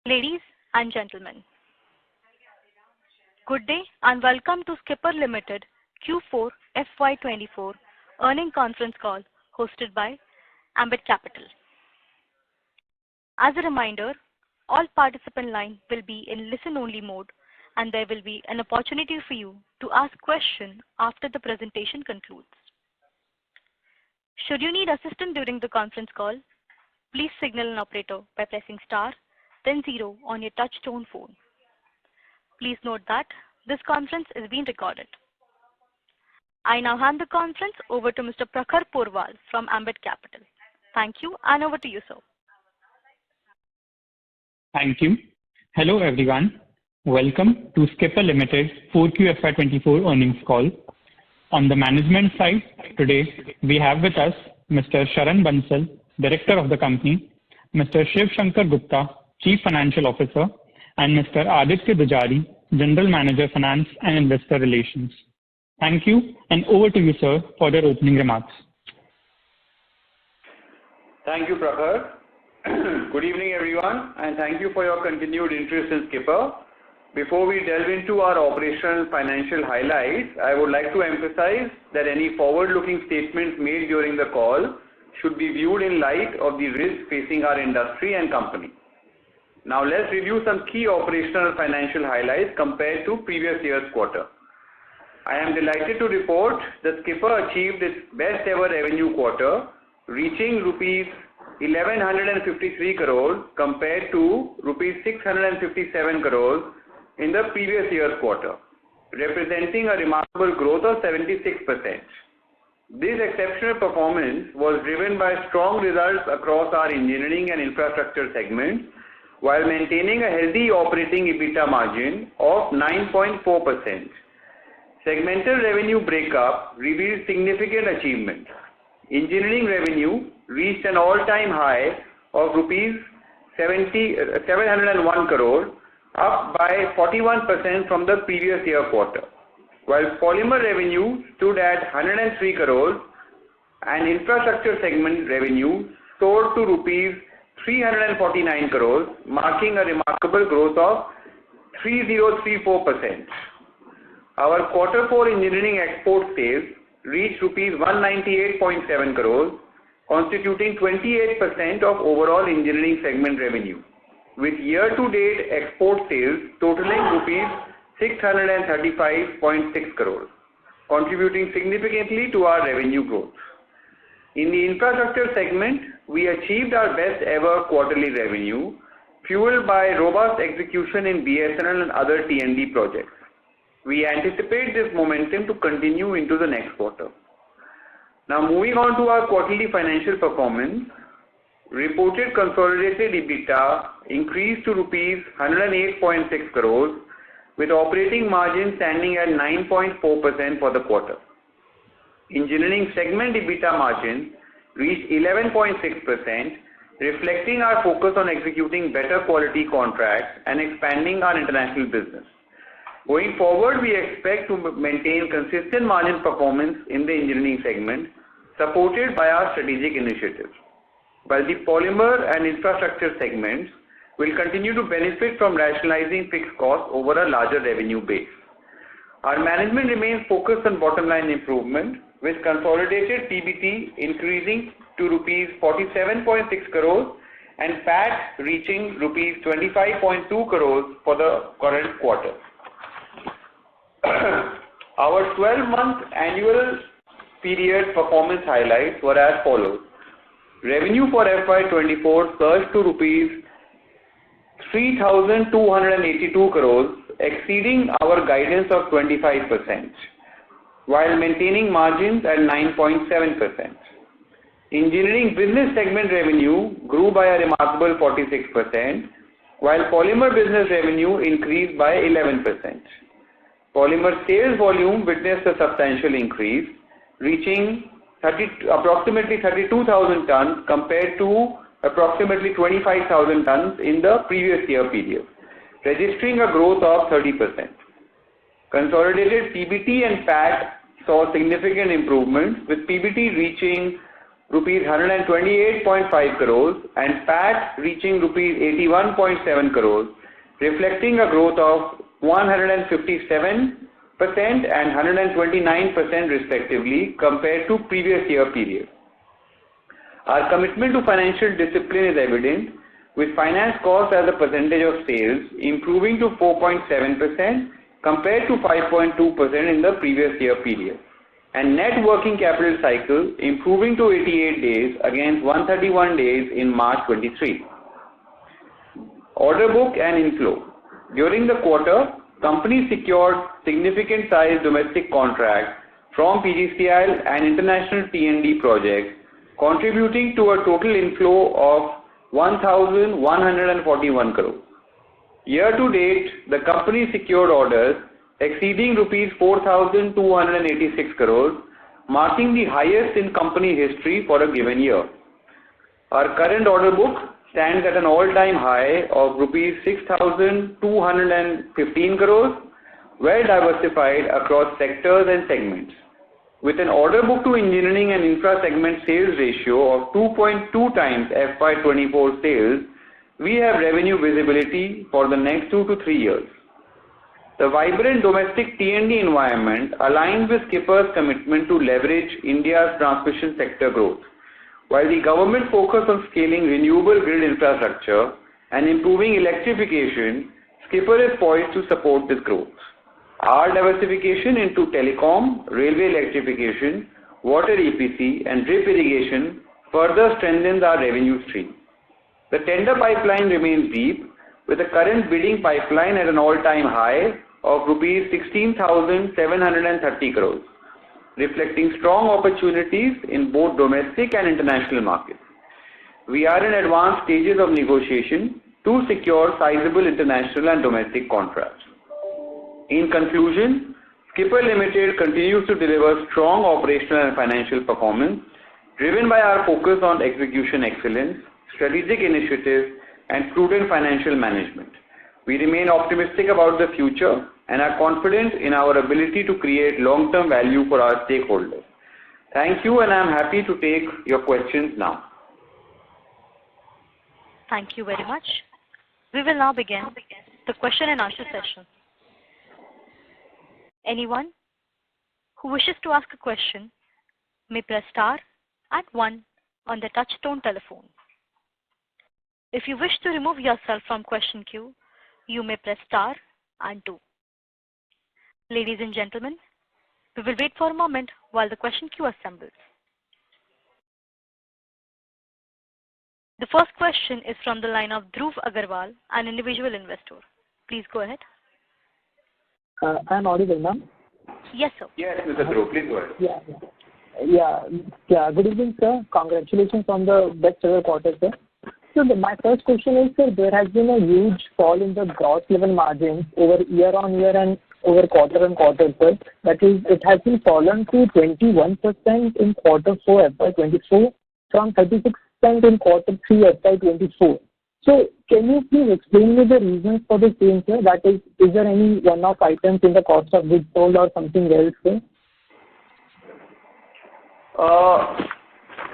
Ladies and gentlemen, good day and welcome to Skipper Limited Q4 FY24 earning conference call hosted by Ambit Capital. As a reminder, all participant lines will be in listen-only mode and there will be an opportunity for you to ask questions after the presentation concludes. Should you need assistance during the conference call, please signal an operator by pressing star then 0 on your touch-tone phone. Please note that this conference is being recorded. I now hand the conference over to Mr. Prakhar Porwal from Ambit Capital. Thank you and over to you, sir. Thank you. Hello everyone. Welcome to Skipper Limited 4Q FY24 earnings call. On the management side, today we have with us Mr. Sharan Bansal, Director of the company, Mr. Shiv Shankar Gupta, Chief Financial Officer, and Mr. Aditya Dujari, General Manager Finance and Investor Relations. Thank you and over to you, sir, for your opening remarks. Thank you, Prakhar. Good evening, everyone, and thank you for your continued interest in Skipper. Before we delve into our operational financial highlights, I would like to emphasize that any forward-looking statements made during the call should be viewed in light of the risks facing our industry and company. Now let's review some key operational financial highlights compared to previous year's quarter. I am delighted to report that Skipper achieved its best ever revenue quarter, reaching rupees 1153 crores compared to rupees 657 crores in the previous year's quarter, representing a remarkable growth of 76%. This exceptional performance was driven by strong results across our engineering and infrastructure segments, while maintaining a healthy operating EBITDA margin of 9.4%. Segmental revenue breakup reveals significant achievement. Engineering revenue reached an all-time high of rupees 701 crore, up by 41% from the previous year quarter, while polymer revenue stood at 103 crores and infrastructure segment revenue soared to rupees 349 crores, marking a remarkable growth of 3034%. Our quarter 4 engineering export sales reached rupees 198.7 crores, constituting 28% of overall engineering segment revenue, with year-to-date export sales totaling rupees 635.6 crores, contributing significantly to our revenue growth. In the infrastructure segment, we achieved our best ever quarterly revenue, fueled by robust execution in BSNL and other T&D projects. We anticipate this momentum to continue into the next quarter. Now moving on to our quarterly financial performance, reported consolidated EBITDA increased to rupees 108.6 crores, with operating margin standing at 9.4% for the quarter. Engineering segment EBITDA margin reached 11.6%, reflecting our focus on executing better quality contracts and expanding our international business. Going forward, we expect to maintain consistent margin performance in the engineering segment, supported by our strategic initiatives, while the polymer and infrastructure segments will continue to benefit from rationalizing fixed costs over a larger revenue base. Our management remains focused on bottom line improvement, with consolidated PBT increasing to rupees 47.6 crores and PAT reaching rupees 25.2 crores for the current quarter. Our 12-month annual period performance highlights were as follows. Revenue for FY24 surged to rupees 3,282 crores, exceeding our guidance of 25%, while maintaining margins at 9.7%. Engineering business segment revenue grew by a remarkable 46%, while polymer business revenue increased by 11%. Polymer sales volume witnessed a substantial increase, reaching approximately 32,000 tons compared to approximately 25,000 tons in the previous year period, registering a growth of 30%. Consolidated PBT and PAT saw significant improvements, with PBT reaching rupees 128.5 crores, and PAT reaching rupees 81.7 crores, reflecting a growth of 157% and 129% respectively compared to previous year period. Our commitment to financial discipline is evident, with finance costs as a percentage of sales improving to 4.7% compared to 5.2% in the previous year period, and net working capital cycle improving to 88 days against 131 days in March 23. Order book and inflow. During the quarter, company secured significant size domestic contracts from PGCIL and international T&D projects, contributing to a total inflow of 1,141 crores. Year to date, the company secured orders exceeding rupees 4,286 crores, marking the highest in company history for a given year. Our current order book stands at an all-time high of rupees 6,215 crores, well diversified across sectors and segments. With an order book to engineering and infra segment sales ratio of 2.2 times FY24 sales, we have revenue visibility for the next 2 to 3 years. The vibrant domestic T&D environment aligns with Skipper's commitment to leverage India's transmission sector growth. While the government focus on scaling renewable grid infrastructure and improving electrification, Skipper is poised to support this growth. Our diversification into telecom, railway electrification, water EPC, and drip irrigation further strengthens our revenue stream. The tender pipeline remains deep, with the current bidding pipeline at an all-time high of rupees 16,730 crores, reflecting strong opportunities in both domestic and international markets. We are in advanced stages of negotiation to secure sizable international and domestic contracts. In conclusion, Skipper Limited continues to deliver strong operational and financial performance, driven by our focus on execution excellence, strategic initiatives, and prudent financial management. We remain optimistic about the future and are confident in our ability to create long-term value for our stakeholders. Thank you, and I am happy to take your questions now. Thank you very much. We will now begin the question and answer session. Anyone who wishes to ask a question may press star and 1 on the touch-tone telephone. If you wish to remove yourself from question queue, you may press star and 2. Ladies and gentlemen, we will wait for a moment while the question queue assembles. The first question is from the line of Dhruv Agarwal, an individual investor. Please go ahead. I'm audible, ma'am? Yes, sir. Yes, Mr. Dhruv, please go ahead. Good evening, sir. Congratulations on the best ever quarter, sir. So my first question is, sir, there has been a huge fall in the gross level margins over year on year and over quarter on quarter, sir. That is, it has been fallen to 21% in quarter 4 FY24 from 36% in quarter 3 FY24. So can you please explain me the reasons for the same, sir? That is there any one-off items in the cost of goods sold or something else, sir?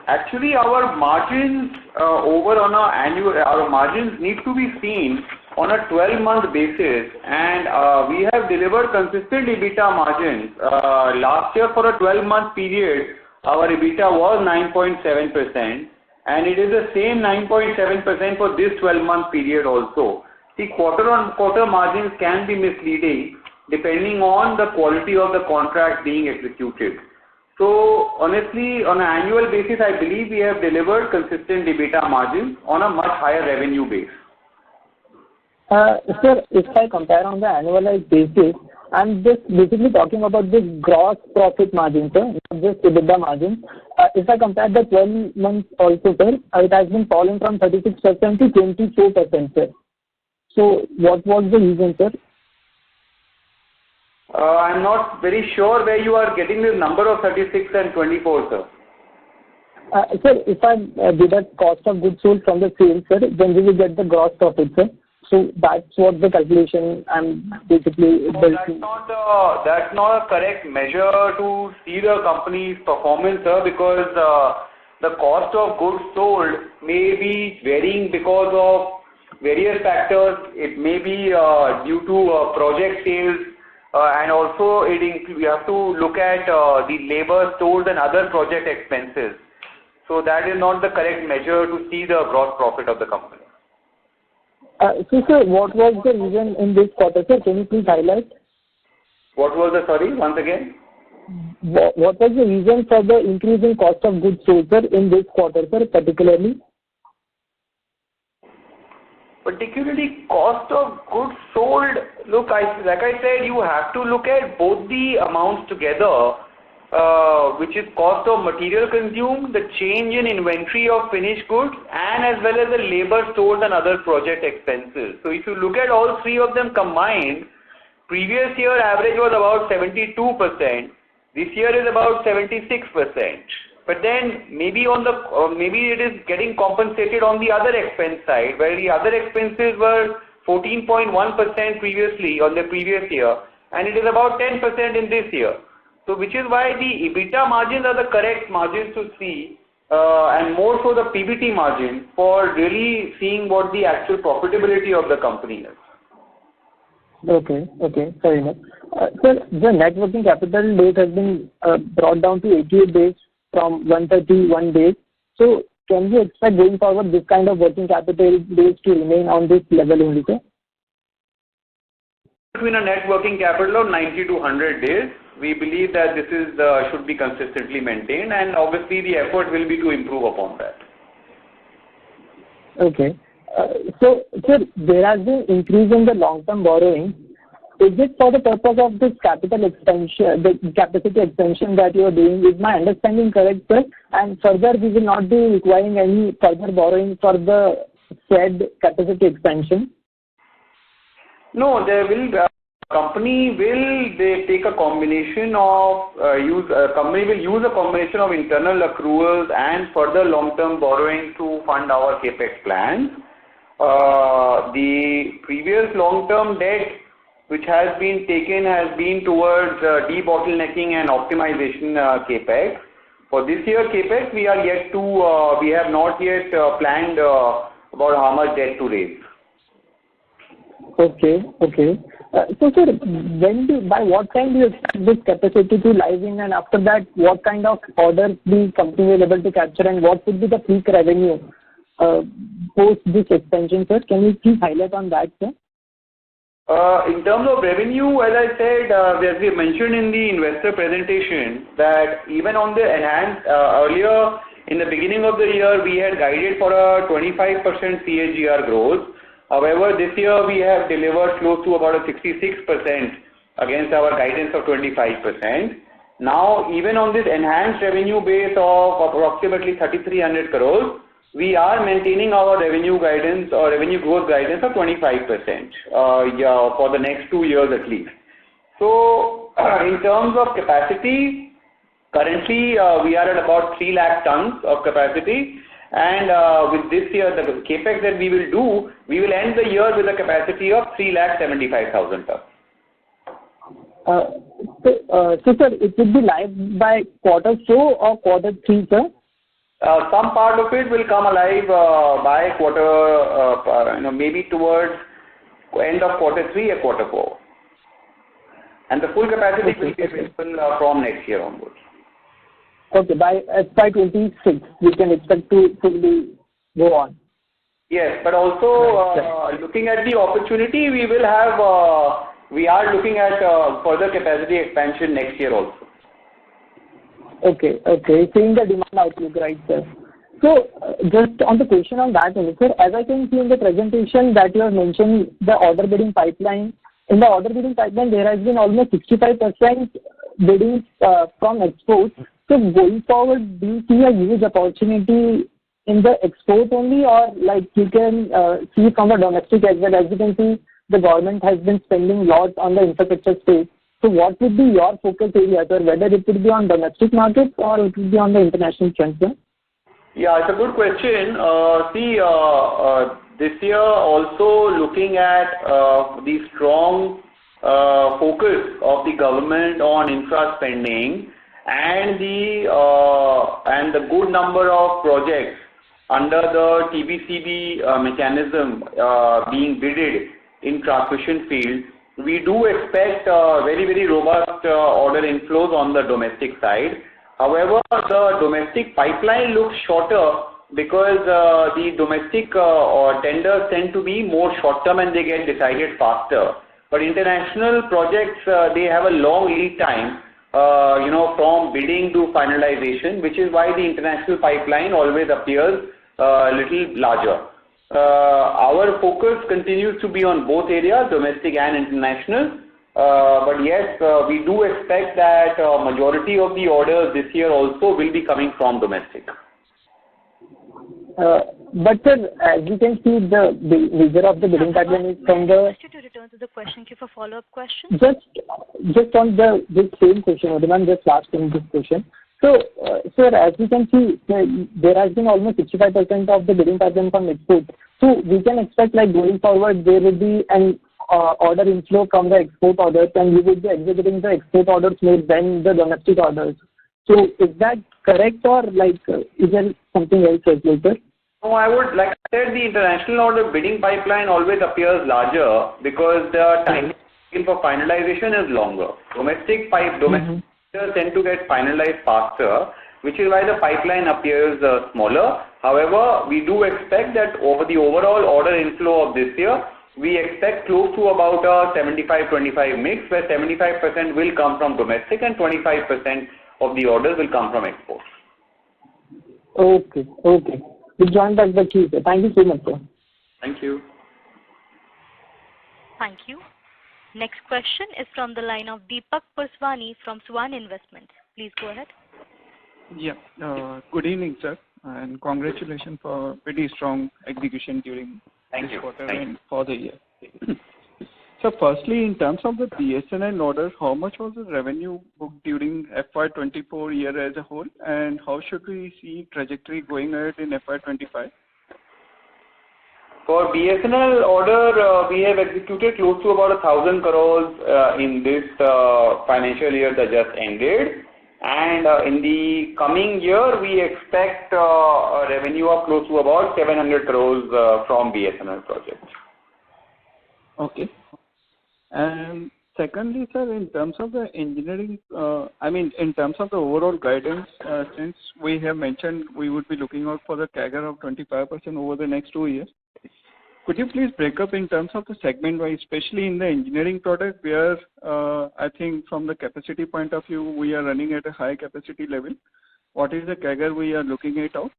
Actually, our margins our margins need to be seen on a 12-month basis, and we have delivered consistent EBITDA margins. Last year, for a 12-month period, our EBITDA was 9.7%, and it is the same 9.7% for this 12-month period also. The quarter-on-quarter margins can be misleading depending on the quality of the contract being executed. So honestly, on an annual basis, I believe we have delivered consistent EBITDA margins on a much higher revenue base. Sir, if I compare on the annualized basis, I'm just basically talking about this gross profit margin, sir, not just EBITDA margin. If I compare the 12 months also, sir, it has been fallen from 36% to 24%, sir. So what was the reason, sir? I'm not very sure where you are getting this number of 36 and 24, sir. Sir, if I deduct cost of goods sold from the sales, sir, then we will get the gross profit, sir. So that's what the calculation I'm basically... That's not a correct measure to see the company's performance, sir, because the cost of goods sold may be varying because of various factors. It may be due to project sales, and also we have to look at the labor, stores and other project expenses. So that is not the correct measure to see the gross profit of the company. So sir, what was the reason in this quarter, sir? Can you please highlight? What was the, sorry, once again? What was the reason for the increase in cost of goods sold, sir, in this quarter, sir, particularly? Particularly cost of goods sold, look, like I said, you have to look at both the amounts together, which is cost of material consumed, the change in inventory of finished goods, and as well as the labor, stores and other project expenses. So if you look at all three of them combined, previous year average was about 72%, this year is about 76%. But then maybe maybe it is getting compensated on the other expense side, where the other expenses were 14.1% previously on the previous year, and it is about 10% in this year. So which is why the EBITDA margins are the correct margins to see, and more so the PBT margin for really seeing what the actual profitability of the company is. Okay, fair enough. Sir, the net working capital days has been brought down to 88 days from 131 days. So can we expect going forward this kind of working capital days to remain on this level only, sir? Between a net working capital of 90 to 100 days, we believe that this is should be consistently maintained, and obviously the effort will be to improve upon that. Okay. So, sir, there has been increase in the long-term borrowing. Is it for the purpose of this capital expansion, the capacity expansion that you are doing? Is my understanding correct, sir? And further, we will not be requiring any further borrowing for the said capacity expansion? No, there will company will take a combination of company will use a combination of internal accruals and further long-term borrowing to fund our capex plans. The previous long-term debt which has been taken has been towards debottlenecking and optimization capex. For this year capex, we have not yet planned about how much debt to raise. Okay. So sir, by what time do you expect this capacity to live in, and after that, what kind of orders the company will be able to capture, and what would be the peak revenue post this expansion, sir? Can you please highlight on that, sir? In terms of revenue, as I said, as we mentioned in the investor presentation, that even on the enhanced, earlier in the beginning of the year, we had guided for a 25% CAGR growth. However, this year we have delivered close to about a 66% against our guidance of 25%. Now, even on this enhanced revenue base of approximately 3,300 crores, we are maintaining our revenue guidance or revenue growth guidance of 25% for the next 2 years at least. So, in terms of capacity, currently we are at about 3 lakh tons of capacity, and with this year the capex that we will do, we will end the year with a capacity of 3,75,000 tons. So sir, it will be live by Q2 or Q3, sir? Some part of it will come alive by quarter, maybe towards end of Q3 or Q4, and the full capacity will be available from next year onwards. Okay, by FY2026 we can expect to fully go on. Yes, but also looking at the opportunity, we are looking at further capacity expansion next year also. Okay, seeing the demand outlook, right, sir. So, just on the question on that, sir, as I can see in the presentation that you have mentioned the order bidding pipeline. In the order bidding pipeline, there has been almost 65% bidding from exports. So, going forward, do you see a huge opportunity in the export only, or like you can see from the domestic as well? As you can see, the government has been spending lots on the infrastructure space. So what would be your focus area, sir? Whether it would be on domestic markets or it would be on the international front, sir? Yeah, it's a good question. This year also looking at the strong focus of the government on infra spending, and the good number of projects under the TBCB mechanism being bidded in transmission field, we do expect very robust order inflows on the domestic side. However, the domestic pipeline looks shorter because the domestic tenders tend to be more short term and they get decided faster. But international projects, they have a long lead time, from bidding to finalization, which is why the international pipeline always appears a little larger. Our focus continues to be on both areas, domestic and international. But yes, we do expect that majority of the orders this year also will be coming from domestic. But sir, as you can see, the measure of the bidding pipeline is from the. I request you to return to the question queue for follow-up questions. Just on this same question, Odhiman, just last in this question. So, sir, as you can see, there has been almost 65% of the bidding pipeline from export. So we can expect, like, going forward, there will be an order inflow from the export orders, and we would be executing the export orders more than the domestic orders. So is that correct, or like is there something else as well, sir? No, I would, like I said, the international order bidding pipeline always appears larger because the time for finalization is longer. Domestic tend to get finalized faster, which is why the pipeline appears smaller. However, we do expect that over the overall order inflow of this year, we expect close to about a 75-25 mix, where 75% will come from domestic and 25% of the orders will come from exports. Okay. We'll join back the queue, sir. Thank you so much, sir. Thank you. Thank you. Next question is from the line of Deepak Purswani from Swan Investments. Please go ahead. Yeah. Good evening, sir, and congratulations for pretty strong execution during this quarter and for the year. So firstly, in terms of the BSNL orders, how much was the revenue booked during FY24 year as a whole, and how should we see trajectory going ahead in FY25? For BSNL order, we have executed close to about 1,000 crores in this financial year that just ended. And in the coming year, we expect a revenue of close to about 700 crores from BSNL projects. Okay. And secondly, sir, in terms of the engineering, in terms of the overall guidance, since we have mentioned we would be looking out for the CAGR of 25% over the next 2 years, could you please break up in terms of the segment-wise, especially in the engineering product, where I think from the capacity point of view, we are running at a high capacity level. What is the CAGR we are looking at out?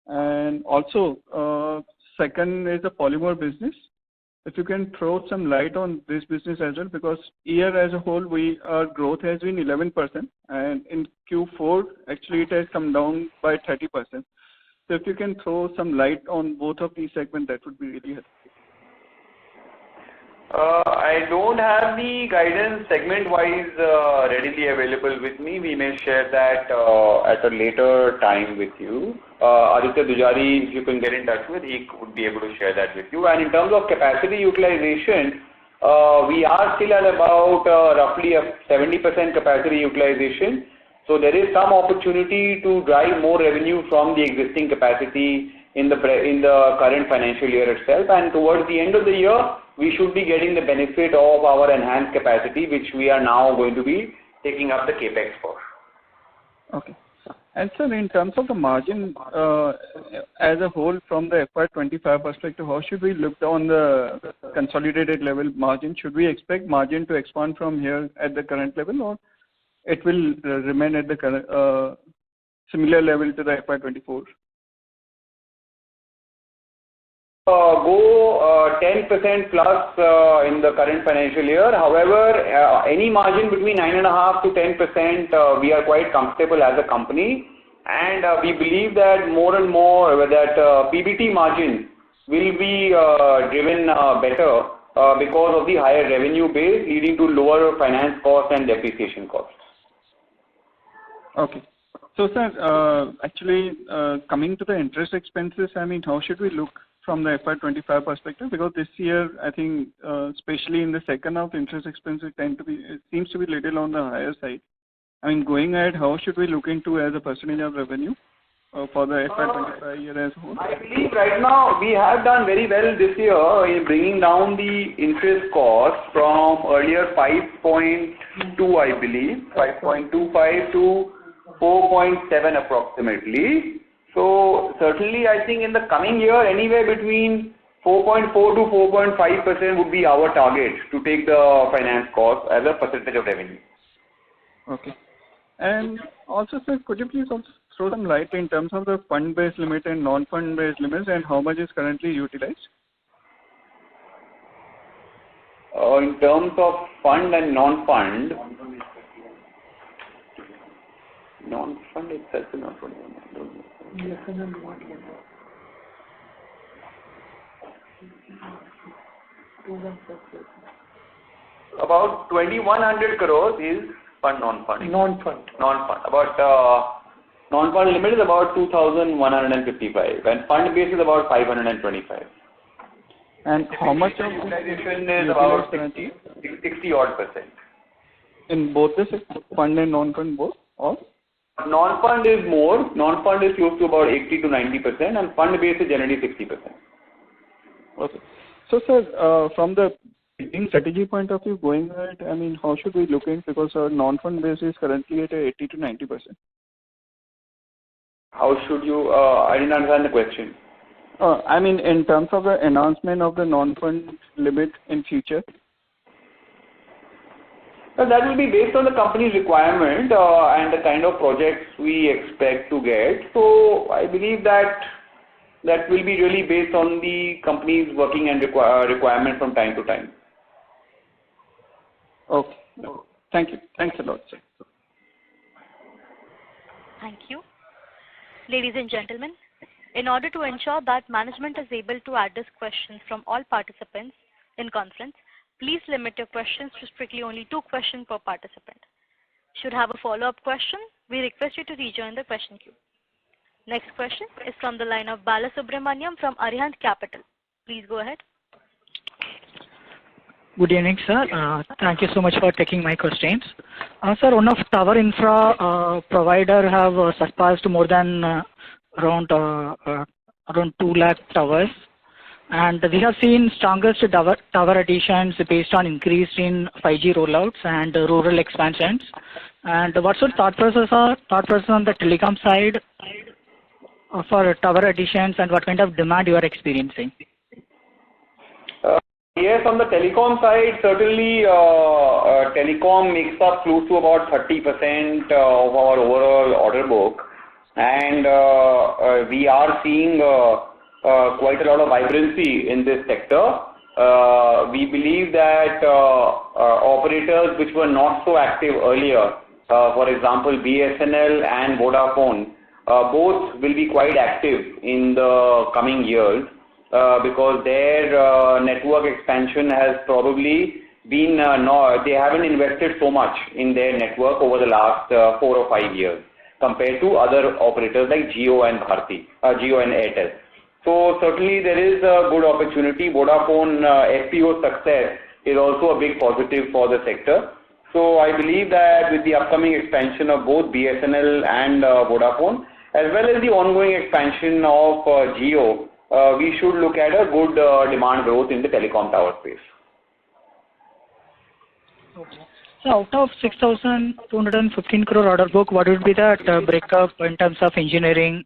And also, second is the polymer business. If you can throw some light on this business as well, because year as a whole, our growth has been 11%, and in Q4, actually it has come down by 30%. So if you can throw some light on both of these segments, that would be really helpful. I don't have the guidance segment-wise readily available with me. We may share that at a later time with you. Aditya Dujari, if you can get in touch with, he would be able to share that with you. And in terms of capacity utilization, we are still at about roughly a 70% capacity utilization. So there is some opportunity to drive more revenue from the existing capacity in the current financial year itself. And towards the end of the year, we should be getting the benefit of our enhanced capacity, which we are now going to be taking up the capex for. Okay. And sir, in terms of the margin as a whole from the FY25 perspective, how should we look on the consolidated level margin? Should we expect margin to expand from here at the current level, or it will remain at the current similar level to the FY24? Go 10% plus in the current financial year. However, any margin between 9.5% to 10%, we are quite comfortable as a company, and we believe that more and more that PBT margin will be driven better because of the higher revenue base, leading to lower finance costs and depreciation costs. Okay. So, sir, actually, coming to the interest expenses, how should we look from the FY25 perspective? Because this year, I think, especially in the second half, interest expenses seems to be little on the higher side. I mean, going ahead, how should we look into as a percentage of revenue for the FY25 year as a whole? I believe right now we have done very well this year in bringing down the interest cost from earlier 5.2, I believe, 5.25 to 4.7 approximately. So certainly I think in the coming year, anywhere between 4.4 to 4.5% would be our target to take the finance cost as a percentage of revenue. Okay. And also, sir, could you please also throw some light in terms of the fund-based limit and non-fund-based limits and how much is currently utilized? In terms of fund and non-fund, non-fund itself is not 21. About 2,100 crores is fund, non-fund. Non-fund. About non-fund limit is about 2,155 and fund base is about 525. And how much of utilization is about 60 odd percent. In both the fund and non-fund both? Or? Non-fund is more. Non-fund is close to about 80 to 90% and fund base is generally 60%. Okay. So, sir, from the strategy point of view, going ahead, I mean, how should we look in? Because our non-fund base is currently at 80 to 90%. How should you, I didn't understand the question. I mean, in terms of the announcement of the non-fund limit in future? Well, that will be based on the company's requirement and the kind of projects we expect to get. So, I believe that will be really based on the company's working and requirement from time to time. Okay. Thank you. Thanks a lot, sir. Thank you. Ladies and gentlemen, in order to ensure that management is able to address questions from all participants in conference, please limit your questions to strictly only 2 questions per participant. Should have a follow-up question, we request you to rejoin the question queue. Next question is from the line of Balasubramaniam from Arihant Capital. Please go ahead. Good evening, sir. Thank you so much for taking my questions. Sir, one of tower infra provider have surpassed more than around 2 lakh towers, and we have seen strongest tower additions based on increase in 5G rollouts and rural expansions. And what's your thought process on the telecom side for tower additions and what kind of demand you are experiencing? Yes, on the telecom side, certainly telecom makes up close to about 30% of our overall order book, and we are seeing quite a lot of vibrancy in this sector. We believe that operators which were not so active earlier, for example BSNL and Vodafone, both will be quite active in the coming years. Because their network expansion has probably been, they haven't invested so much in their network over the last 4 or 5 years compared to other operators like Jio and Airtel. So certainly there is a good opportunity. Vodafone FPO success is also a big positive for the sector. So I believe that with the upcoming expansion of both BSNL and Vodafone, as well as the ongoing expansion of Jio, we should look at a good demand growth in the telecom tower space. Okay. So out of 6,215 crore order book, what would be that breakup in terms of engineering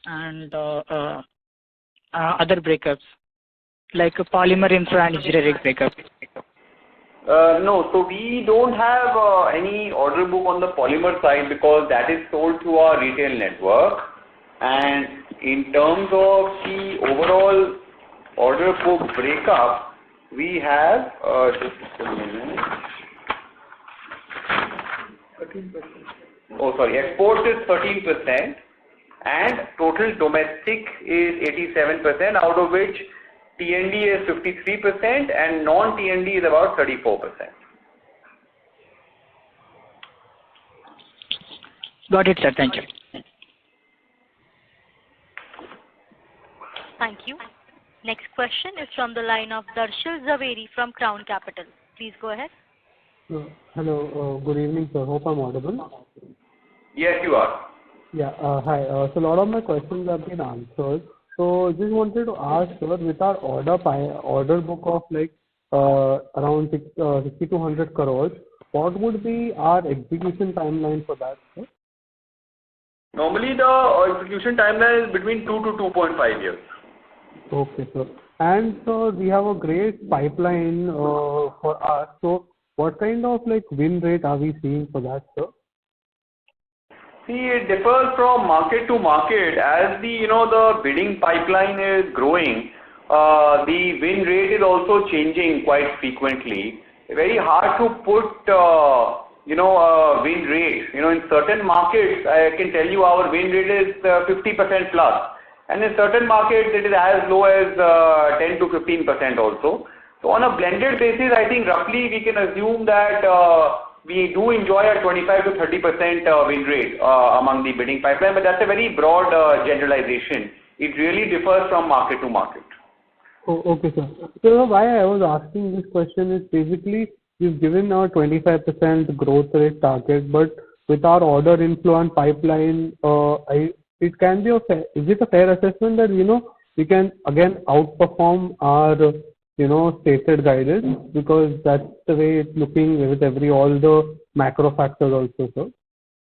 and other breakups, like polymer infra and engineering breakup? No, so we don't have any order book on the polymer side because that is sold through our retail network. And in terms of the overall order book breakup, we have just a minute. 13%. Oh, sorry. Export is 13%, and total domestic is 87%, out of which T&D is 53%, and non-T&D is about 34%. Got it, sir. Thank you. Thank you. Next question is from the line of Darshil Zaveri from Crown Capital. Please go ahead. Hello, good evening, sir. Hope I'm audible. Yes, you are. Yeah, hi. So a lot of my questions have been answered. So just wanted to ask, sir, with our order book of like around 6,200 crores, what would be our execution timeline for that, sir? Normally, the execution timeline is between 2 to 2.5 years. Okay, sir. And so we have a great pipeline for us. So what kind of like win rate are we seeing for that, sir? See, it differs from market to market. As the bidding pipeline is growing, the win rate is also changing quite frequently. Very hard to put a win rate. In certain markets, I can tell you our win rate is 50% plus, and in certain markets it is as low as 10 to 15% also. So on a blended basis, I think roughly we can assume that we do enjoy a 25 to 30% win rate among the bidding pipeline, but that's a very broad generalization. It really differs from market to market. Oh, okay, sir. So why I was asking this question is basically you've given our 25% growth rate target, but with our order inflow and pipeline, it can be is it a fair assessment that we can again outperform our stated guidance, because that's the way it's looking with all the macro factors also, sir?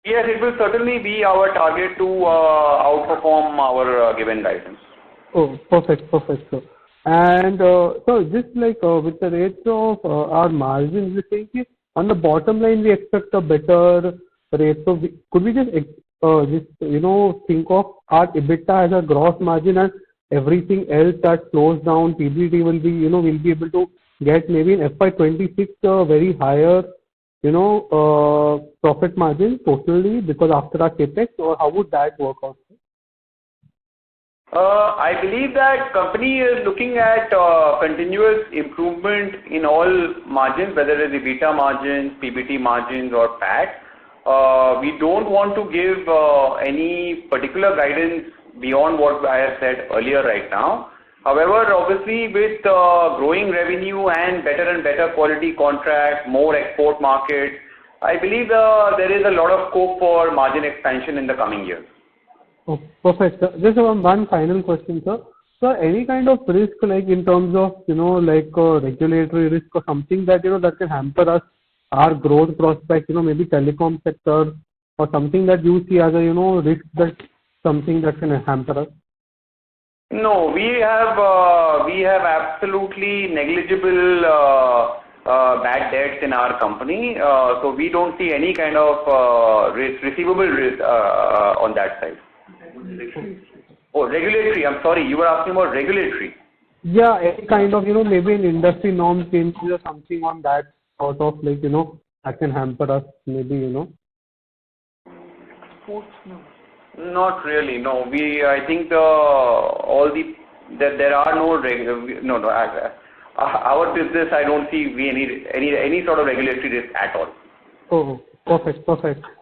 Yes, it will certainly be our target to outperform our given guidance. Oh, perfect, sir. And so just like with the rates of our margins, we think on the bottom line we expect a better rate. So could we just think of our EBITDA as a gross margin, and everything else that flows down, PBT will be we'll be able to get maybe in FY26 a very higher profit margin totally because after our capex, or how would that work out? I believe that company is looking at continuous improvement in all margins, whether it is EBITDA margins, PBT margins, or PAT. We don't want to give any particular guidance beyond what I have said earlier right now. However, obviously with growing revenue and better quality contracts, more export markets, I believe there is a lot of scope for margin expansion in the coming years. Oh, perfect, sir. Just one final question, sir. So any kind of risk, like in terms of regulatory risk or something that that can hamper us, our growth prospects, maybe telecom sector or something that you see as a risk, that something that can hamper us? No, we have absolutely negligible bad debts in our company, so we don't see any kind of receivable risk on that side. Oh, regulatory. I'm sorry, you were asking about regulatory. Yeah, any kind of maybe an industry norm changes or something on that sort of that can hamper us, maybe Not really. No, I think that there are no our business, I don't see any sort of regulatory risk at all. Oh, perfect.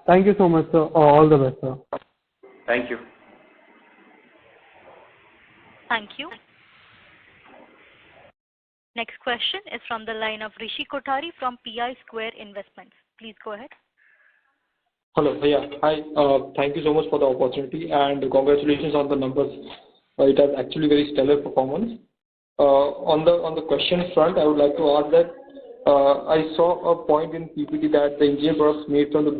Thank you so much, sir. All the best, sir. Thank you. Thank you. Next question is from the line of Rishi Kothari from PI Square Investments. Please go ahead. Hello. Yeah. Hi. Thank you so much for the opportunity and congratulations on the numbers. It has actually very stellar performance. On the question front, I would like to ask that I saw a point in PPT that the engineered products made from the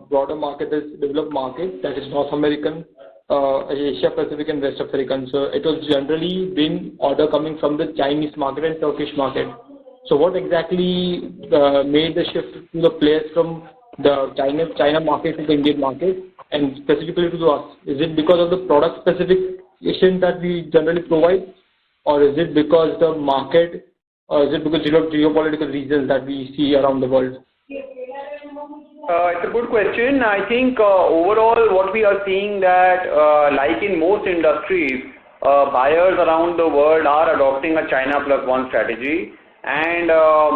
broader market is developed market, that is North American, Asia Pacific and West African. So it was generally been order coming from the Chinese market and Turkish market. So what exactly made the shift to the players from the China market to the Indian market and specifically to us? Is it because of the product specification that we generally provide, or is it because the market, or is it because of geopolitical reasons that we see around the world? It's a good question. I think overall what we are seeing that like in most industries, buyers around the world are adopting a China plus one strategy, and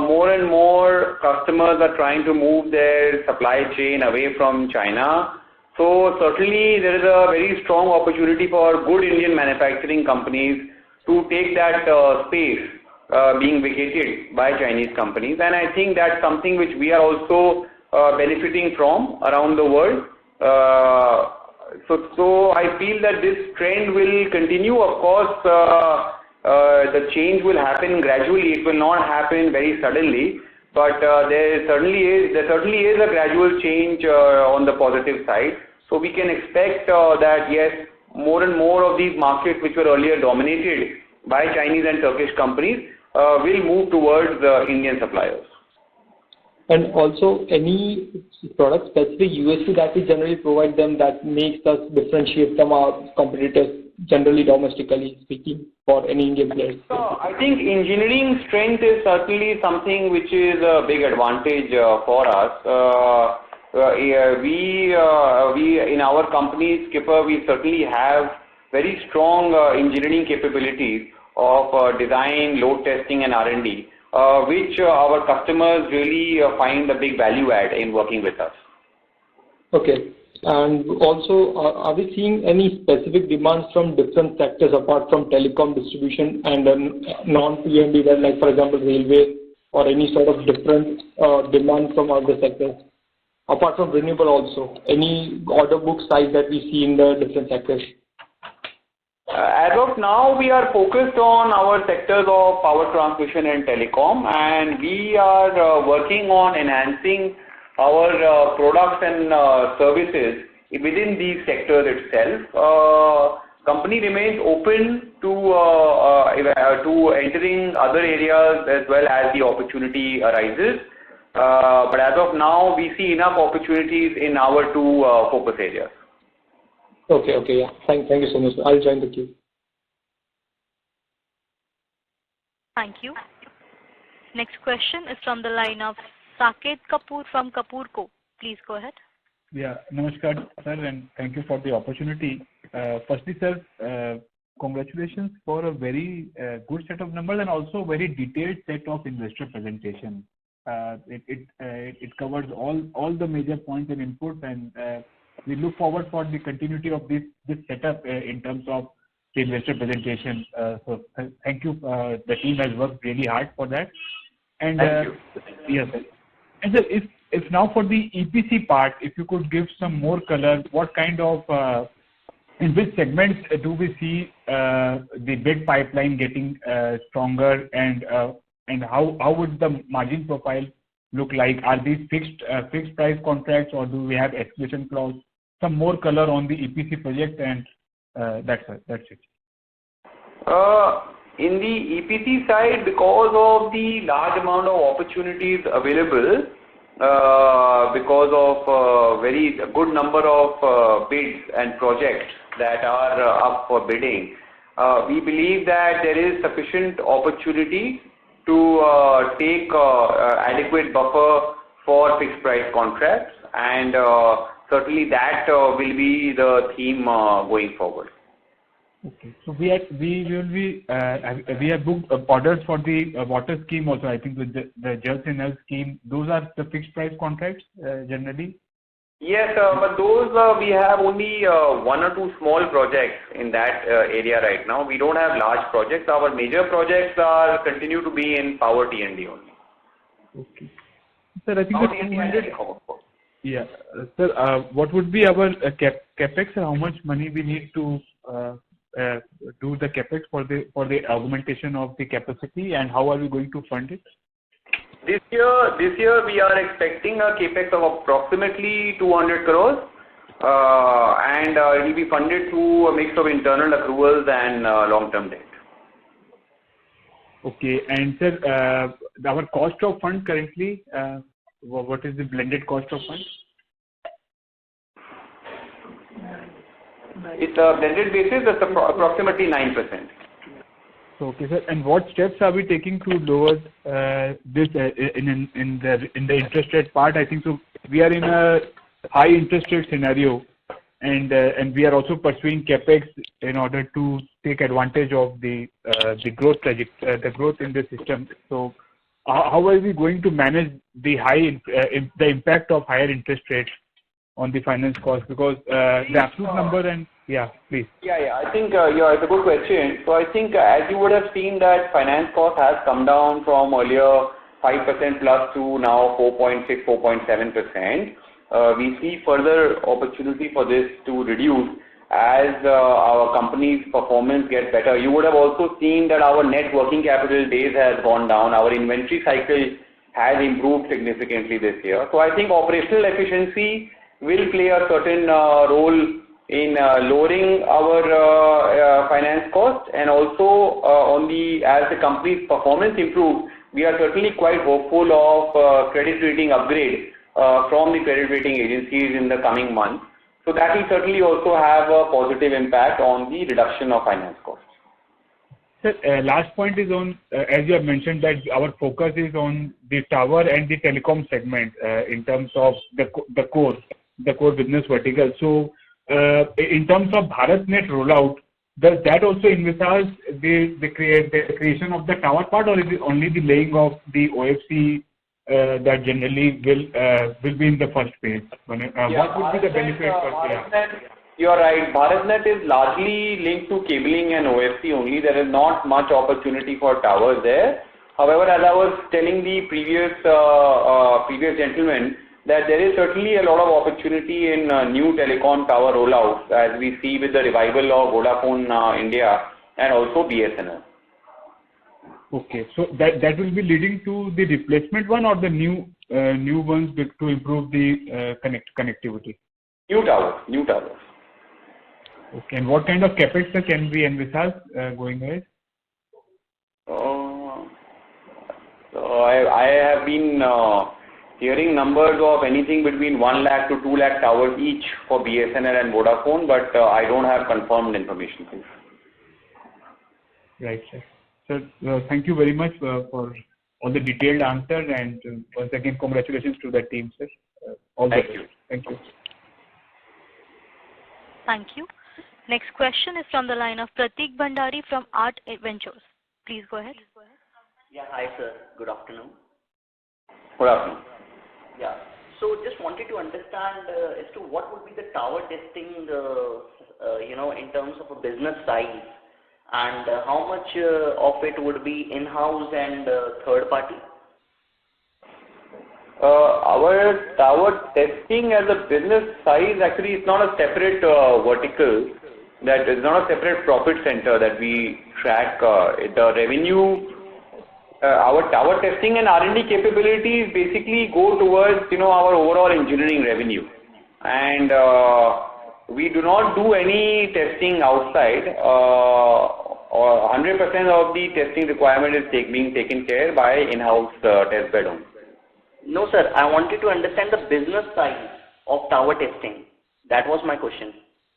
more customers are trying to move their supply chain away from China. So certainly there is a very strong opportunity for good Indian manufacturing companies to take that space being vacated by Chinese companies, and I think that's something which we are also benefiting from around the world. So I feel that this trend will continue. Of course, the change will happen gradually. It will not happen very suddenly, but there certainly is a gradual change on the positive side. So we can expect that yes, more and more of these markets which were earlier dominated by Chinese and Turkish companies will move towards Indian suppliers. And also, any product specific USP that we generally provide them that makes us differentiate from our competitors, generally domestically speaking, for any Indian players? I think engineering strength is certainly something which is a big advantage for us. We in our company, Skipper, we certainly have very strong engineering capabilities of design, load testing, and R&D. Which our customers really find a big value add in working with us. Okay. And also, are we seeing any specific demands from different sectors apart from telecom, distribution, and non-PMB, like for example railway, or any sort of different demand from other sectors? Apart from renewable also, any order book size that we see in the different sectors? As of now, we are focused on our sectors of power transmission and telecom, and we are working on enhancing our products and services within these sectors itself. Company remains open to entering other areas as well as the opportunity arises. But as of now, we see enough opportunities in our two focus areas. Okay, yeah. Thank you so much. I'll join the queue. Thank you. Next question is from the line of Saket Kapoor from Kapoor Co. Please go ahead. Yeah, namaskar, sir, and thank you for the opportunity. Firstly, sir, congratulations for a very good set of numbers and also very detailed set of investor presentation. It covers all the major points and input, and we look forward for the continuity of this setup in terms of the investor presentation. So thank you. The team has worked really hard for that. And thank you. Yes, sir. And sir, if now for the EPC part, if you could give some more color, what kind of in which segments do we see the bid pipeline getting stronger, and how would the margin profile look like? Are these fixed price contracts, or do we have escalation clause? Some more color on the EPC project, and that's it. In the EPC side, because of the large amount of opportunities available, because of very good number of bids and projects that are up for bidding, we believe that there is sufficient opportunity to take adequate buffer for fixed price contracts, and certainly that will be the theme going forward. Okay, so we have booked orders for the water scheme also. I think with the Jal Sinal scheme, those are the fixed price contracts generally. Yes, but those we have only one or two small projects in that area right now. We don't have large projects. Our major projects continue to be in power T&D only. Okay, sir. I think yeah, sir. What would be our capex, and how much money we need to do the capex for the augmentation of the capacity, and how are we going to fund it? This year we are expecting a capex of approximately 200 crores, and it will be funded through a mix of internal accruals and long-term debt. Okay, and sir, our cost of fund currently, what is the blended cost of funds? It's a blended basis. It's approximately 9%. Okay, sir. And what steps are we taking to lower this in the interest rate part? I think so. We are in a high interest rate scenario, and we are also pursuing capex in order to take advantage of the growth the growth in the system. So, how are we going to manage the the impact of higher interest rates on the finance cost? Because the absolute number and Yeah, please. Yeah. I think it's a good question. So I think as you would have seen that finance cost has come down from earlier 5% plus to now 4.6, 4.7%. We see further opportunity for this to reduce as our company's performance gets better. You would have also seen that our net working capital days has gone down. Our inventory cycle has improved significantly this year. So I think operational efficiency will play a certain role in lowering our finance cost, and also as the company's performance improves, we are certainly quite hopeful of credit rating upgrade from the credit rating agencies in the coming months. So that will certainly also have a positive impact on the reduction of finance costs. Sir, last point is on, as you have mentioned that our focus is on the tower and the telecom segment in terms of the core business vertical. So in terms of BharatNet rollout, does that also envisage the creation of the tower part, or is it only the laying of the OFC that generally will be in the first phase? What would be the benefit for BharatNet? You are right. BharatNet is largely linked to cabling and OFC only. There is not much opportunity for towers there. However, as I was telling the previous gentleman, that there is certainly a lot of opportunity in new telecom tower rollouts, as we see with the revival of Vodafone India and also BSNL. Okay, so that will be leading to the replacement one or the new ones to improve the connectivity? New towers. Okay, and what kind of capex can we envisage going ahead? I have been hearing numbers of anything between 1 lakh to 2 lakh towers each for BSNL and Vodafone, but I don't have confirmed information. Right, sir. So thank you very much for all the detailed answer, and once again congratulations to the team, sir. Thank you. Thank you. Thank you. Next question is from the line of Pratik Bhandari from Art Ventures. Please go ahead. Yeah, hi sir. Good afternoon. Good afternoon. Yeah. So just wanted to understand as to what would be the tower testing, in terms of a business size, and how much of it would be in-house and third party? Our tower testing as a business size actually is not a separate vertical. That is not a separate profit center that we track. The revenue. Our tower testing and R&D capabilities basically go towards our overall engineering revenue, and we do not do any testing outside. 100% of the testing requirement is being taken care by in-house test bed only. No sir, I wanted to understand the business size of tower testing. That was my question.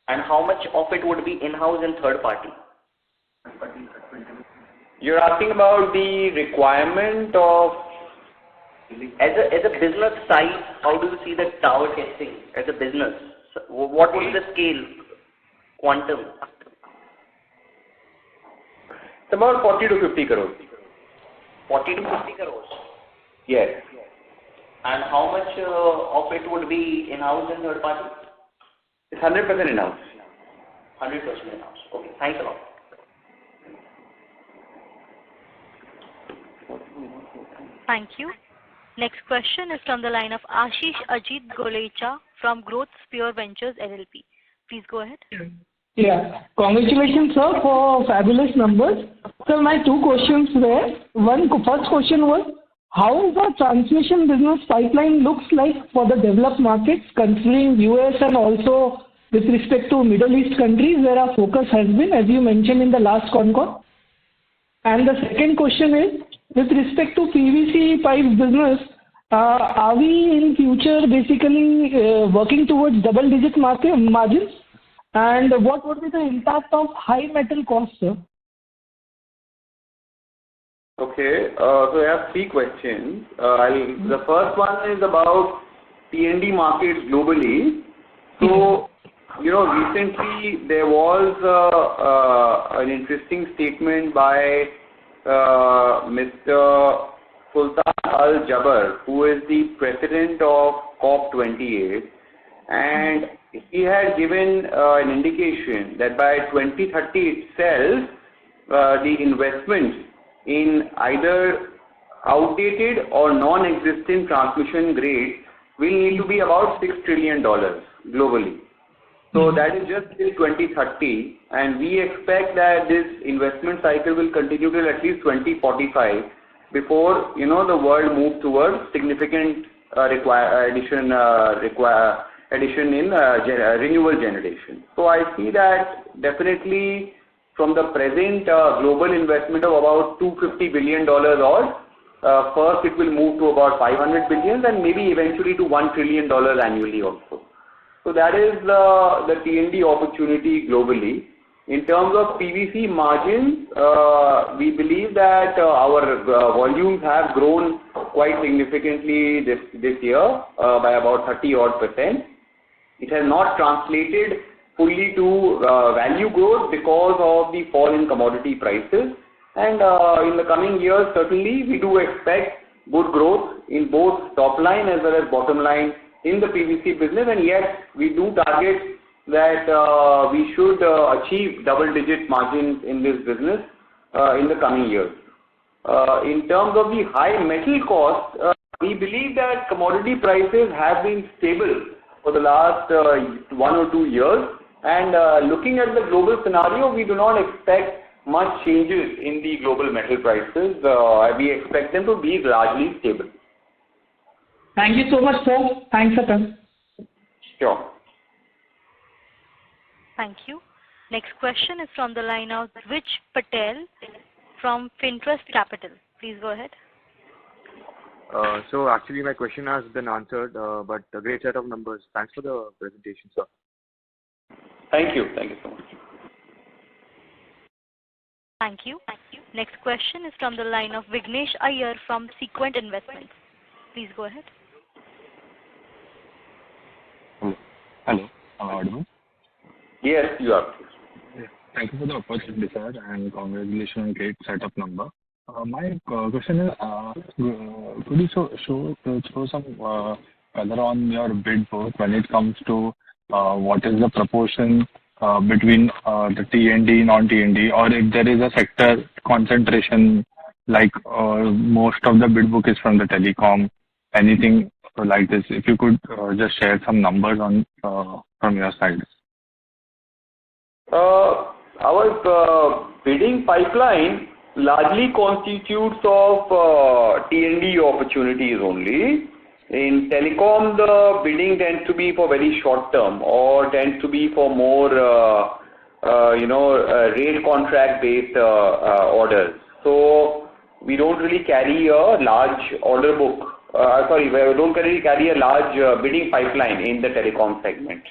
And how much of it would be in-house and third party? You're asking about the requirement of... As a business size, how do you see the tower testing as a business? What would be the scale, quantum? It's about 40 to 50 crores. 40 to 50 crores? Yes. And how much of it would be in-house and third party? It's 100% in-house. 100% in-house. Okay, thanks a lot. Thank you. Next question is from the line of Ashish Ajit Golecha from Growth Sphere Ventures LLP. Please go ahead. Yeah, congratulations sir for fabulous numbers. So my two questions were, first question was, how the transmission business pipeline looks like for the developed markets, considering US and also with respect to Middle East countries where our focus has been, as you mentioned in the last con call. And the second question is, with respect to PVC pipes business, are we in future basically working towards double-digit margins? And what would be the impact of high metal costs, sir? Okay, so I have three questions. The first one is about T&D markets globally. So, recently there was an interesting statement by Mr. Sultan Al Jaber, who is the president of COP28, and he had given an indication that by 2030 itself, the investments in either outdated or non-existent transmission grade will need to be about $6 trillion globally. So that is just till 2030, and we expect that this investment cycle will continue till at least 2045 before the world moves towards significant addition in renewable generation. So I see that definitely from the present global investment of about $250 billion odd, first it will move to about 500 billion and maybe eventually to $1 trillion annually also. So that is the T&D opportunity globally. In terms of PVC margins, we believe that our volumes have grown quite significantly this year by about 30% odd. It has not translated fully to value growth because of the fall in commodity prices. And in the coming years, certainly we do expect good growth in both top line as well as bottom line in the PVC business, and yet we do target that we should achieve double-digit margins in this business in the coming years. In terms of the high metal cost, we believe that commodity prices have been stable for the last 1 or 2 years, and looking at the global scenario, we do not expect much changes in the global metal prices. We expect them to be largely stable. Thank you so much, sir. Thanks, sir. Sure. Thank you. Next question is from the line of Dwij Patel from Fintrust Capital. Please go ahead. So actually my question has been answered, but a great set of numbers. Thanks for the presentation, sir. Thank you. Thank you so much. Thank you. Next question is from the line of Vignesh Iyer from Sequent Investments. Please go ahead. Hello. Am I audible? Yes, you are. Thank you for the opportunity, sir, and congratulations on great set of number. My question is, could you throw some color on your bid book when it comes to what is the proportion between the T&D, non-T&D, or if there is a sector concentration, like most of the bid book is from the telecom, anything like this? If you could just share some numbers on from your side. Our bidding pipeline largely constitutes of T&D opportunities only. In telecom, the bidding tends to be for very short term or tends to be for more, rate contract based orders. So we don't really carry a large order book. We don't really carry a large bidding pipeline in the telecom segment,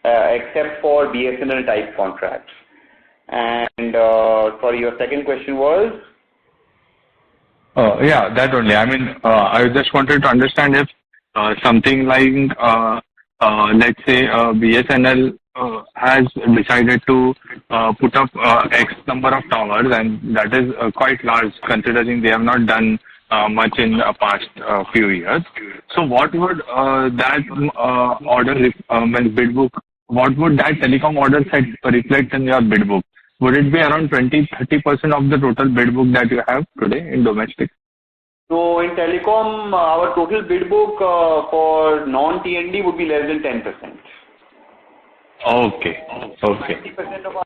except for BSNL type contracts. And sorry, your second question was? Yeah, that only. I mean, I just wanted to understand if something like, let's say, BSNL has decided to put up X number of towers, and that is quite large considering they have not done much in the past few years. So what would that order bid book, what would that telecom order set reflect in your bid book? Would it be around 20-30% of the total bid book that you have today in domestic? So in telecom, our total bid book for non-T&D would be less than 10%. Okay. 90% of our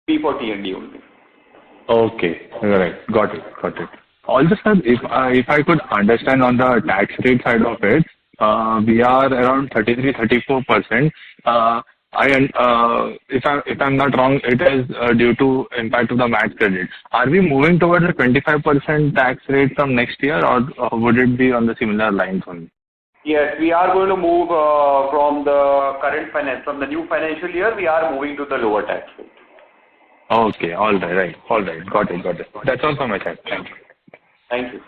be for T&D only. Okay. All right. Got it. Also, sir, if I could understand on the tax rate side of it, we are around 33-34%. If I'm not wrong, it is due to impact of the MAT credit. Are we moving towards a 25% tax rate from next year, or would it be on the similar lines only? Yes, we are going to move from the new financial year. We are moving to the lower tax rate. Okay, all right. Got it. That's all from my side. Thank you. Thank you.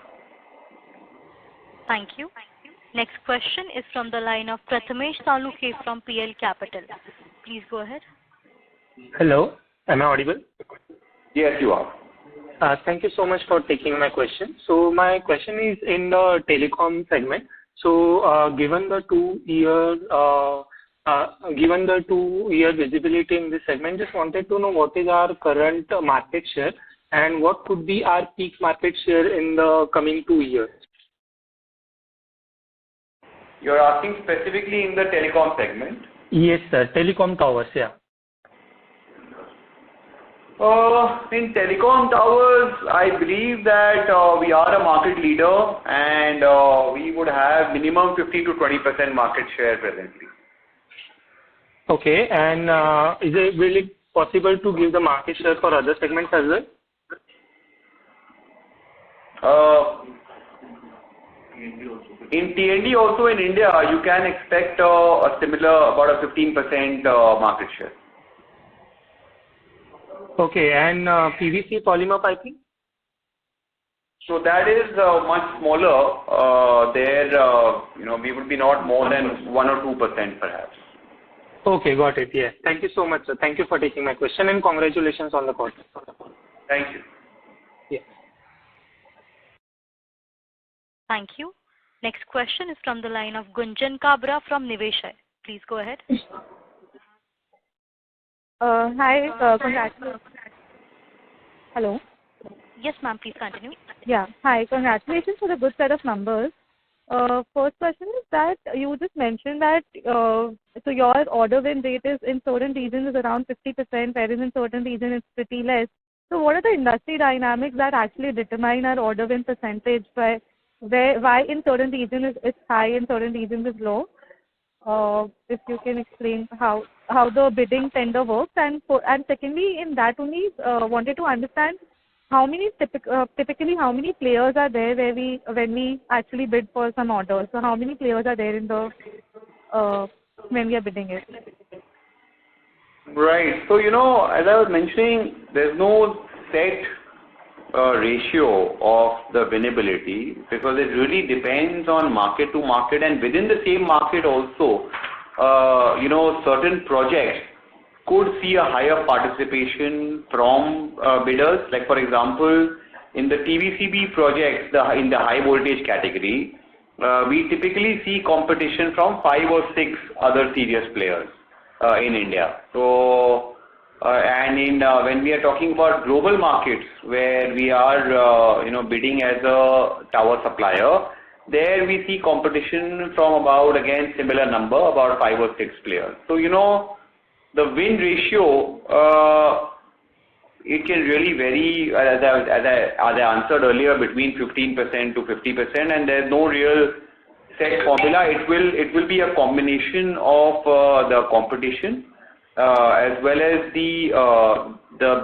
Thank you. Next question is from the line of Prathamesh Saluke from PL Capital. Please go ahead. Hello, am I audible? Yes, you are. Thank you so much for taking my question. So my question is in the telecom segment. So given the 2-year Given the 2-year visibility in this segment, just wanted to know what is our current market share and what could be our peak market share in the coming 2 years. You're asking specifically in the telecom segment? Yes, sir. Telecom towers, yeah. In telecom towers, I believe that we are a market leader and we would have minimum 15 to 20% market share presently. Okay, and is it really possible to give the market share for other segments as well? In T&D also in India, you can expect a similar, about a 15% market share. Okay, and PVC polymer piping? So that is much smaller. We would be not more than 1 or 2% perhaps. Okay, got it. Yeah. Thank you so much, sir. Thank you for taking my question and congratulations on the call. Thank you. Yeah. Thank you. Next question is from the line of Gunjan Kabra from Niveshaay. Please go ahead. Hi, congratulations. Hello. Yes, ma'am, please continue. Yeah, hi, congratulations for the good set of numbers. First question is that you just mentioned that so your order win rate is in certain regions is around 50%, whereas in certain regions it's pretty less. So what are the industry dynamics that actually determine our order win percentage? Why in certain regions it's high, in certain regions it's low? If you can explain how the bidding tender works, and secondly, in that only wanted to understand how many typically how many players are there when we actually bid for some orders. So how many players are there in the when we are bidding it? Right. So as I was mentioning, there's no set ratio of the winnability because it really depends on market to market, and within the same market also, certain projects could see a higher participation from bidders. Like for example, in the TVCB projects, in the high voltage category, we typically see competition from 5 or 6 other serious players in India. So, when we are talking about global markets where we are, bidding as a tower supplier, there we see competition from about, again, similar number, about 5 or 6 players. So, the win ratio, it can really vary, as I answered earlier, between 15% to 50%, and there's no real set formula. It will be a combination of the competition as well as the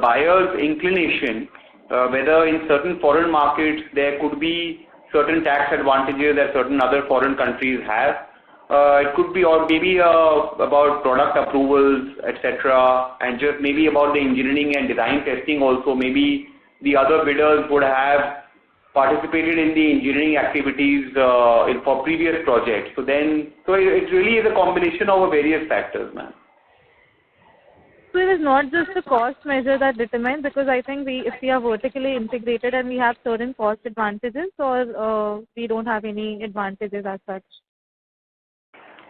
buyer's inclination, whether in certain foreign markets there could be certain tax advantages that certain other foreign countries have. It could be, or maybe about product approvals, etc., and just maybe about the engineering and design testing also. Maybe the other bidders would have participated in the engineering activities for previous projects. So it really is a combination of various factors, ma'am. So it is not just the cost measure that determines, because I think if we are vertically integrated and we have certain cost advantages, or we don't have any advantages as such.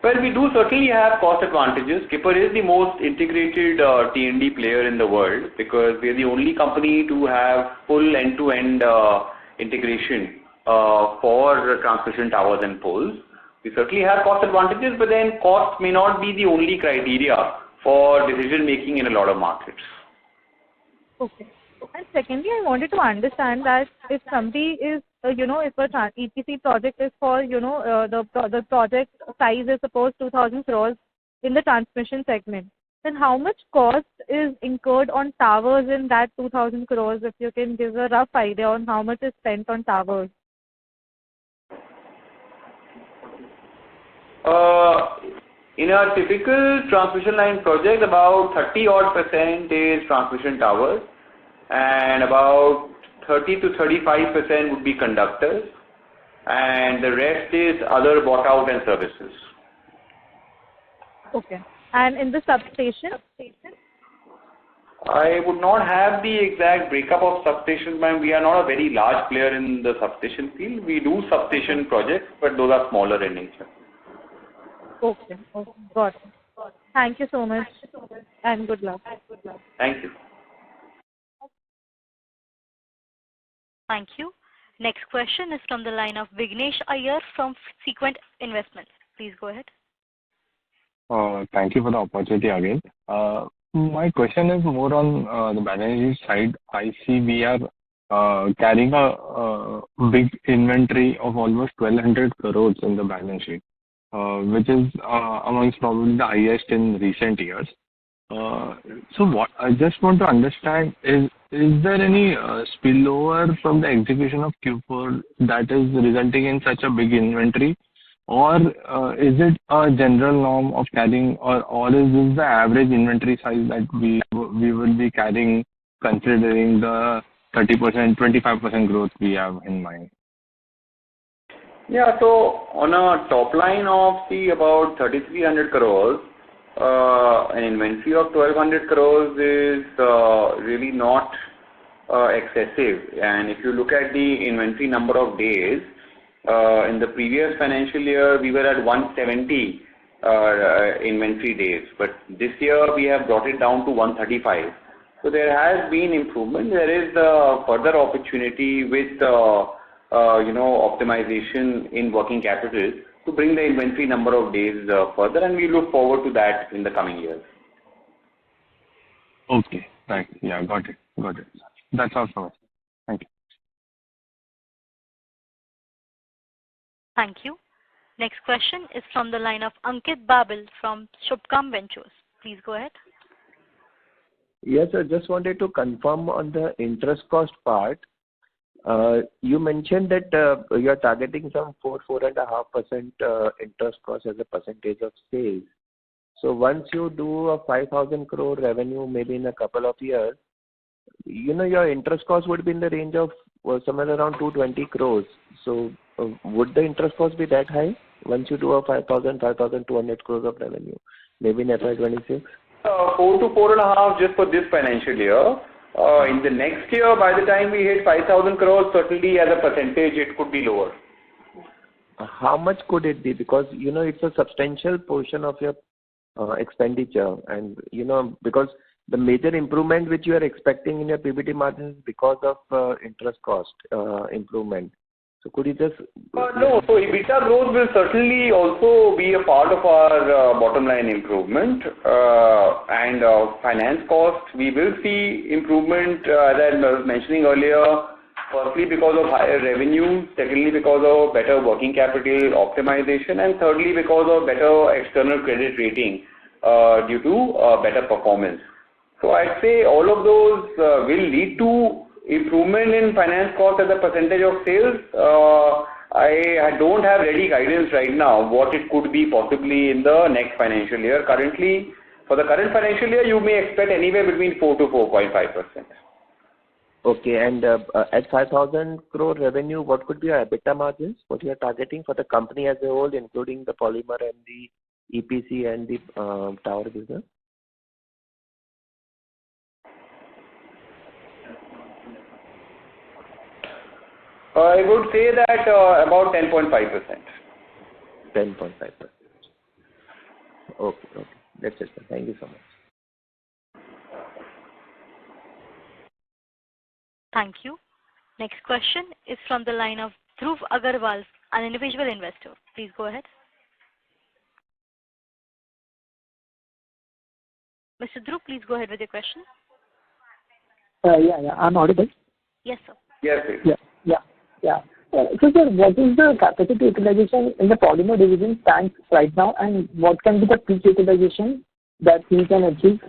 Well, we do certainly have cost advantages. Skipper is the most integrated T&D player in the world because we are the only company to have full end-to-end integration for transmission towers and poles. We certainly have cost advantages, but then cost may not be the only criteria for decision making in a lot of markets. Okay. And secondly, I wanted to understand that if somebody is, if a EPC project is for, the project size is suppose 2,000 crores in the transmission segment, then how much cost is incurred on towers in that 2,000 crores? If you can give a rough idea on how much is spent on towers. In a typical transmission line project, about 30% is transmission towers, and about 30 to 35% would be conductors, and the rest is other bought out and services. Okay. And in the substation? I would not have the exact breakup of substations, ma'am. We are not a very large player in the substation field. We do substation projects, but those are smaller in nature. Okay. Got it. Thank you so much and good luck. Thank you. Thank you. Next question is from the line of Vignesh Iyer from Sequent Investments. Please go ahead. Thank you for the opportunity again. My question is more on the balance sheet side. I see we are carrying a big inventory of almost 1,200 crores in the balance sheet, which is amongst probably the highest in recent years. So what I just want to understand is there any spillover from the execution of Q4 that is resulting in such a big inventory, or is it a general norm of carrying, or is this the average inventory size that we will be carrying considering the 30%, 25% growth we have in mind? Yeah, so on a top line of about 3,300 crores, an inventory of 1,200 crores is really not excessive. And if you look at the inventory number of days, in the previous financial year, we were at 170 inventory days, but this year we have brought it down to 135. So there has been improvement. There is further opportunity with optimization in working capital to bring the inventory number of days further, and we look forward to that in the coming years. Okay, right. Yeah, got it. That's all from us. Thank you. Thank you. Next question is from the line of Ankit Babel from Shubhkam Ventures. Please go ahead. Yes, I just wanted to confirm on the interest cost part. You mentioned that you are targeting some 4.5% interest cost as a percentage of sales. So once you do a 5,000 crore revenue, maybe in a couple of years, your interest cost would be in the range of somewhere around 220 crores. So would the interest cost be that high once you do a 5,200 crores of revenue, maybe in FY26? 4 to 4.5 just for this financial year. In the next year, by the time we hit 5,000 crores, certainly as a percentage, it could be lower. How much could it be? Because, it's a substantial portion of your expenditure. And, because the major improvement which you are expecting in your PBT margins is because of interest cost improvement. So could you just... No, so EBITDA growth will certainly also be a part of our bottom line improvement. And finance cost, we will see improvement, as I was mentioning earlier, firstly because of higher revenue, secondly because of better working capital optimization, and thirdly because of better external credit rating due to better performance. So I'd say all of those will lead to improvement in finance cost as a percentage of sales. I don't have ready guidance right now what it could be possibly in the next financial year. Currently, for the current financial year, you may expect anywhere between 4 to 4.5%. Okay, and at 5,000 crore revenue, what could be your EBITDA margins? What you are targeting for the company as a whole, including the polymer and the EPC and the tower business? I would say that about 10.5%. 10.5%. Okay. That's it, sir. Thank you so much. Thank you. Next question is from the line of Dhruv Agarwal, an individual investor. Please go ahead. Mr. Dhruv, please go ahead with your question. Yeah. I'm audible. Yes, sir. Yes, please. Yeah. So, sir, what is the capacity utilization in the polymer division stands right now, and what can be the peak utilization that we can achieve?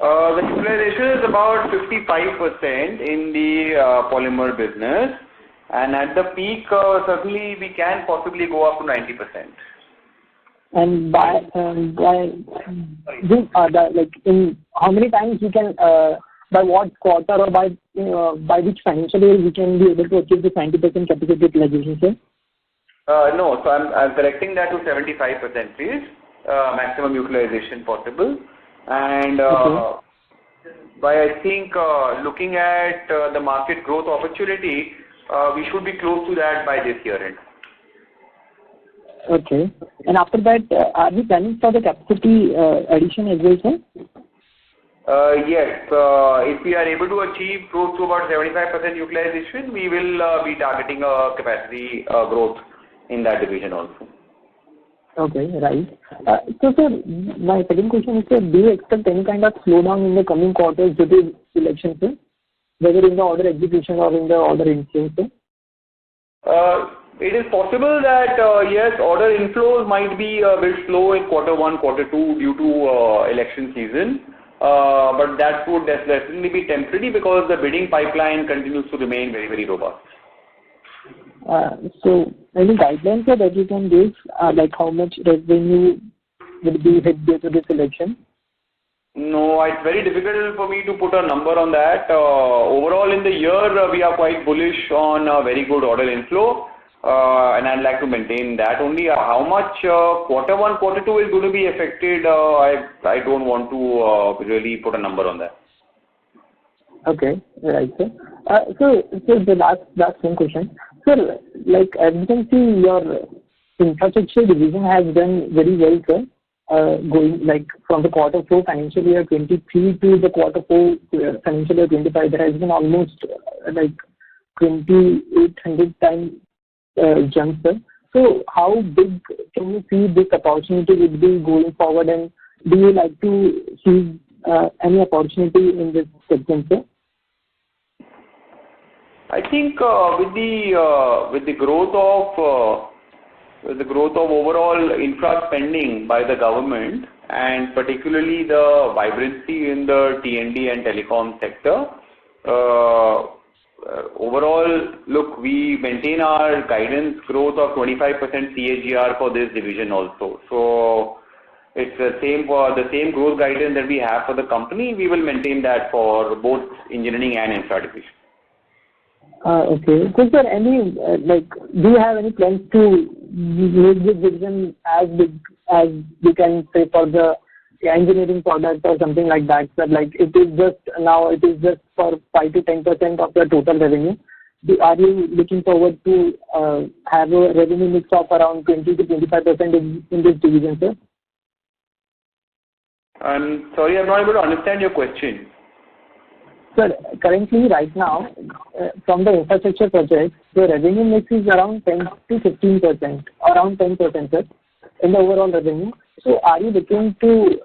The utilization is about 55% in the polymer business, and at the peak, certainly we can possibly go up to 90%. And in how many times we can, by what quarter or by which financial year we can be able to achieve the 90% capacity utilization, sir? No, so I'm correcting that to 75%, please. Maximum utilization possible. And by I think looking at the market growth opportunity, we should be close to that by this year end. Okay. And after that, are we planning for the capacity addition as well, sir? Yes. If we are able to achieve close to about 75% utilization, we will be targeting a capacity growth in that division also. Okay, right. So, sir, my second question is, sir, do you expect any kind of slowdown in the coming quarters due to elections, sir? Whether in the order execution or in the order inflow, sir? It is possible that, yes, order inflows might be a bit slow in quarter 1, quarter 2 due to election season. But that would definitely be temporary because the bidding pipeline continues to remain very, very robust. So, any guidelines sir, that you can give, like how much revenue will be hit due to this election? No, it's very difficult for me to put a number on that. Overall, in the year, we are quite bullish on a very good order inflow, and I'd like to maintain that. Only how much quarter 1, quarter 2 is going to be affected, I don't want to really put a number on that. Okay, right, sir. So the last one question. Sir, like as you can see, your infrastructure division has done very well, sir. Going like from the quarter 4 financial year 23 to the quarter 4 financial year 25, there has been almost like 2,800 times jump, sir. So how big can you see this opportunity would be going forward, and do you like to see any opportunity in this segment, sir? I think with the growth of overall infra spending by the government, and particularly the vibrancy in the T&D and telecom sector, overall, look, we maintain our guidance growth of 25% CAGR for this division also. So it's the same growth guidance that we have for the company. We will maintain that for both engineering and infra division. Okay. So, sir, do you have any plans to make this division as big as we can say for the engineering product or something like that? Sir, like it is just for 5 to 10% of the total revenue. Are you looking forward to have a revenue mix of around 20 to 25% in this division, sir? I'm sorry, I'm not able to understand your question. Sir, currently, right now, from the infrastructure projects, the revenue mix is around 10 to 15%, around 10%, sir, in the overall revenue. So, are you looking to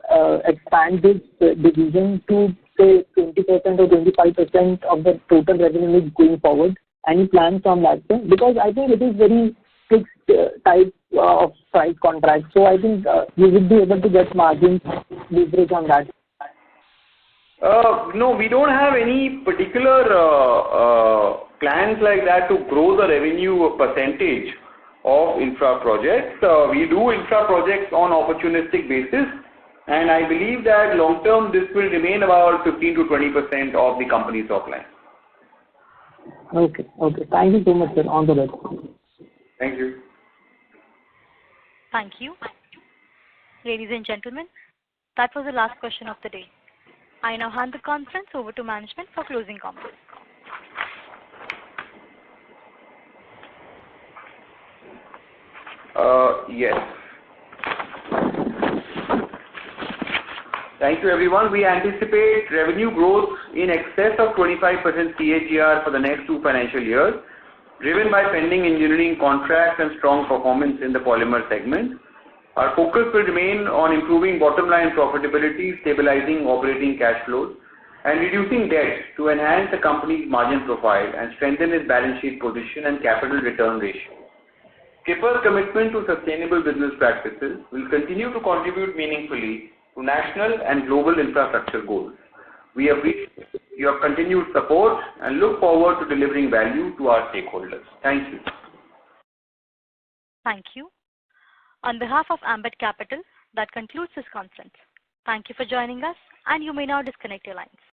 expand this division to say 20% or 25% of the total revenue mix going forward? Any plans on that, sir? Because I think it is very fixed type of price contract. So, I think you will be able to get margin leverage on that. No, we don't have any particular plans like that to grow the revenue percentage of infra projects. We do infra projects on opportunistic basis, and I believe that long term this will remain about 15 to 20% of the company's top line. Okay. Thank you so much, sir. On the best. Thank you. Thank you. Ladies and gentlemen, that was the last question of the day. I now hand the conference over to management for closing comments. Yes. Thank you, everyone. We anticipate revenue growth in excess of 25% CAGR for the next 2 financial years, driven by pending engineering contracts and strong performance in the polymer segment. Our focus will remain on improving bottom line profitability, stabilizing operating cash flows, and reducing debt to enhance the company's margin profile and strengthen its balance sheet position and capital return ratio. Skipper's commitment to sustainable business practices will continue to contribute meaningfully to national and global infrastructure goals. We appreciate your continued support and look forward to delivering value to our stakeholders. Thank you. Thank you. On behalf of Ambit Capital, that concludes this conference. Thank you for joining us, and you may now disconnect your lines.